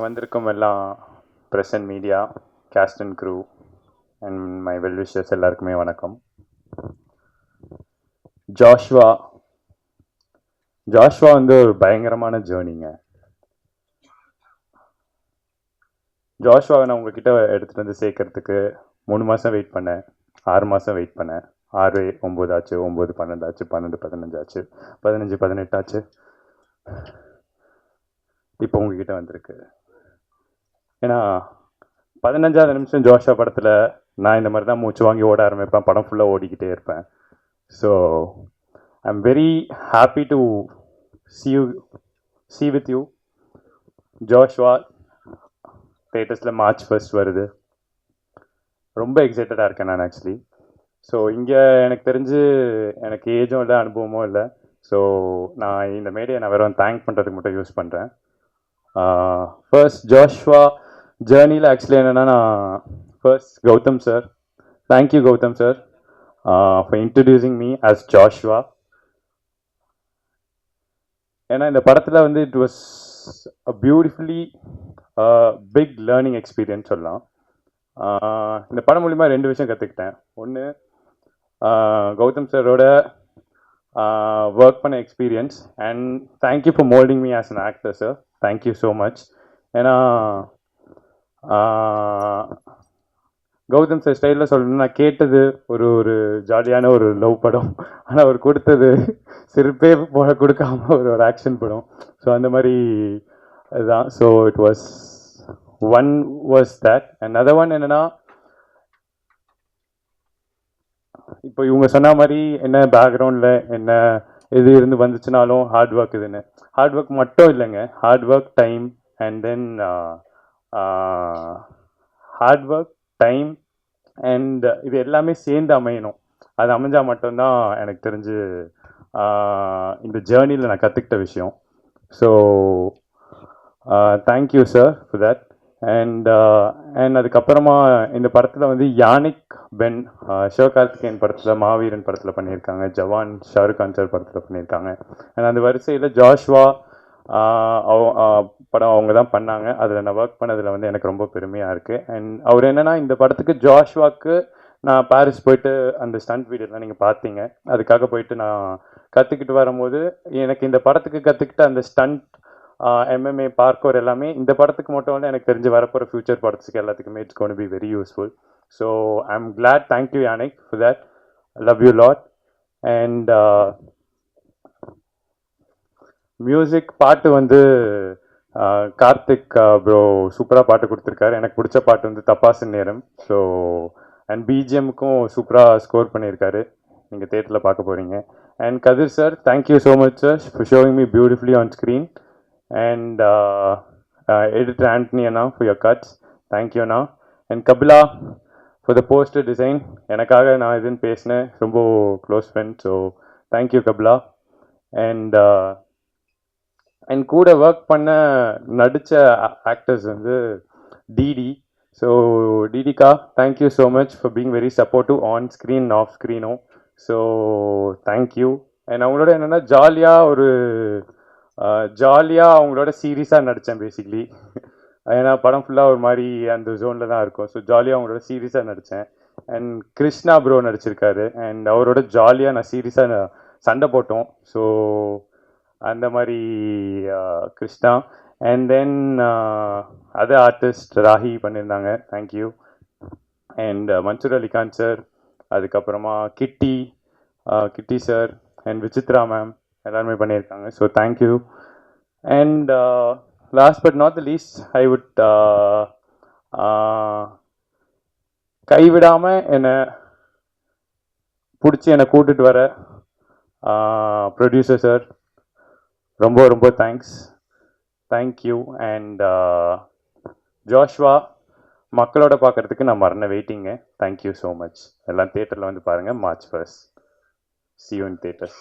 வந்திருக்கும் எல்லாம் present media cast and crew and my well wishes எல்லாருக்குமே வணக்கம். ஜாஷ்வா வந்து ஒரு பயங்கரமான ஜேர்னிங்க. ஜாஷ்வாவை நான் உங்ககிட்ட எடுத்துகிட்டு வந்து சேர்க்கறதுக்கு 3 மாதம் வெயிட் பண்ணேன், 6 மாதம் வெயிட் பண்ணேன். 6 9 ஆச்சு, 9 12 ஆச்சு, 12 15 ஆச்சு, 15 18 ஆச்சு. இப்போ உங்ககிட்ட வந்திருக்கு. ஏன்னா 15வது நிமிஷம் ஜோஷா படத்தில் நான் இந்த மாதிரி தான் மூச்சு வாங்கி ஓட ஆரம்பிப்பேன், படம் ஃபுல்லாக ஓடிக்கிட்டே இருப்பேன். So I am very happy to see with you. Joshua தேட்டர்ஸில் March 1 வருது. ரொம்ப எக்ஸைட்டடாக இருக்கேன் நான் ஆக்சுவலி. ஸோ இங்கே எனக்கு தெரிஞ்சு எனக்கு ஏஜும் இல்லை, அனுபவமும் இல்லை. ஸோ நான் இந்த மேடையை நான் வெறும் தேங்க் பண்ணுறதுக்கு மட்டும் யூஸ் பண்ணுறேன். ஃபர்ஸ்ட் ஜோஷ்வா ஜேர்னியில் ஆக்சுவலி என்னென்னா, நான் first Gautham sir, thank you Gautham sir for introducing me as Joshua. ஏன்னா இந்த படத்தில் வந்து it was a beautifully big learning experience சொல்லலாம். இந்த படம் மூலிமா 2 விஷயம் கற்றுக்கிட்டேன். ஒன்று, கௌதம் சாரோட ஒர்க் பண்ண experience, and thank you for moulding me as an actor sir, thank you so much. ஏன்னா கௌதம் சார் ஸ்டைலில் சொல்லணும்னா, நான் கேட்டது ஒரு ஜாலியான ஒரு லவ் படம், ஆனால் அவர் கொடுத்தது சிரிப்பே போல கொடுக்காம ஒரு ஆக்ஷன் படம். ஸோ அந்த மாதிரி இதுதான். So it was one was that. And other one என்னென்னா, இப்போ இவங்க சொன்ன மாதிரி என்ன பேக்ரவுண்டில் என்ன இது இருந்து வந்துச்சுனாலும் ஹார்ட் ஒர்க் இதுன்னு, ஹார்ட் ஒர்க் மட்டும் இல்லைங்க, hard work, time, and then hard work, time and இது எல்லாமே சேர்ந்து அமையணும். அது அமைஞ்சால் மட்டும்தான் எனக்கு தெரிஞ்சு இந்த ஜேர்னியில் நான் கற்றுக்கிட்ட விஷயம். So thank you sir for that. And அதுக்கப்புறமா இந்த படத்தில் வந்து யானிக் பென் சிவகார்த்திகேயன் படத்தில், மாவீரன் படத்தில் பண்ணியிருக்காங்க, ஜவான் ஷாருக் கான் சார் படத்தில் பண்ணியிருக்காங்க. அண்ட் அந்த வரிசையில் ஜாஷ்வா படம் அவங்க தான் பண்ணாங்க. அதில் நான் ஒர்க் பண்ணதில் வந்து எனக்கு ரொம்ப பெருமையாக இருக்குது. அண்ட் அவர் என்னென்னா, இந்த படத்துக்கு ஜாஷ்வாக்கு நான் பாரிஸ் போயிட்டு அந்த ஸ்டண்ட் வீடியோலாம் நீங்கள் பார்த்தீங்க, அதுக்காக போயிட்டு நான் கற்றுக்கிட்டு வரும்போது எனக்கு இந்த படத்துக்கு கற்றுக்கிட்ட அந்த ஸ்டண்ட் MMA பார்க்கோர் எல்லாமே இந்த படத்துக்கு மட்டும் வந்து எனக்கு தெரிஞ்சு வரப்போகிற ஃபியூச்சர் படத்துக்கு எல்லாத்துக்குமே it's gonna be very useful. So I am glad. Thank you Yannick for that. Love you lot. And music பாட்டு வந்து கார்த்திக் ப்ரோ சூப்பராக பாட்டு கொடுத்துருக்காரு. எனக்கு பிடிச்ச பாட்டு வந்து தப்பாசு நேரம். ஸோ அண்ட் பிஜிஎம்முக்கும் சூப்பராக ஸ்கோர் பண்ணியிருக்காரு, நீங்கள் தேட்டரில் பார்க்க போகிறீங்க. And Kathir sir, thank you so much sir for showing me beautifully on screen. And editor Antony அண்ணா ஃபார் யுவர் கட்ஸ், தேங்க்யூ அண்ணா. And Kapila for the poster design, எனக்காக நான் இதுன்னு பேசினேன், ரொம்ப close friend. So thank you Kapila. And கூட ஒர்க் பண்ண நடித்த ஆக்டர்ஸ் வந்து டிடி. ஸோ டிடிகா, thank you so much for being very supportive on screen off ஸ்க்ரீனும். So thank you. அண்ட் அவங்களோட என்னென்னா ஜாலியாக அவங்களோட சீரியஸாக நடித்தேன் பேசிக்லி. ஏன்னா படம் ஃபுல்லாக ஒரு மாதிரி அந்த ஜோனில் தான் இருக்கும். ஸோ ஜாலியாக அவங்களோட சீரியஸாக நடித்தேன். அண்ட் கிருஷ்ணா ப்ரோ நடிச்சிருக்காரு, அண்ட் அவரோட ஜாலியாக நான் சீரியஸாக சண்டை போட்டோம். ஸோ அந்த மாதிரி Krishna. And then other artist Rahi பண்ணியிருந்தாங்க, thank you. And Mansoor Alikhan sir, அதுக்கப்புறமா Kitty sir and Vichitra ma'am எல்லாருமே பண்ணியிருக்காங்க. So thank you. And last but not the least, I would கைவிடாமல் என்னை பிடிச்சி என்னை கூட்டிகிட்டு வர ப்ரொடியூசர் சார், ரொம்ப ரொம்ப தேங்க்யூ. அண்ட் ஜோஷ்வா மக்களோட பார்க்குறதுக்கு நான் மரண வெயிட்டிங்க. Thank you so much. எல்லாம் தேட்டரில் வந்து பாருங்கள் March 1. See you in theaters.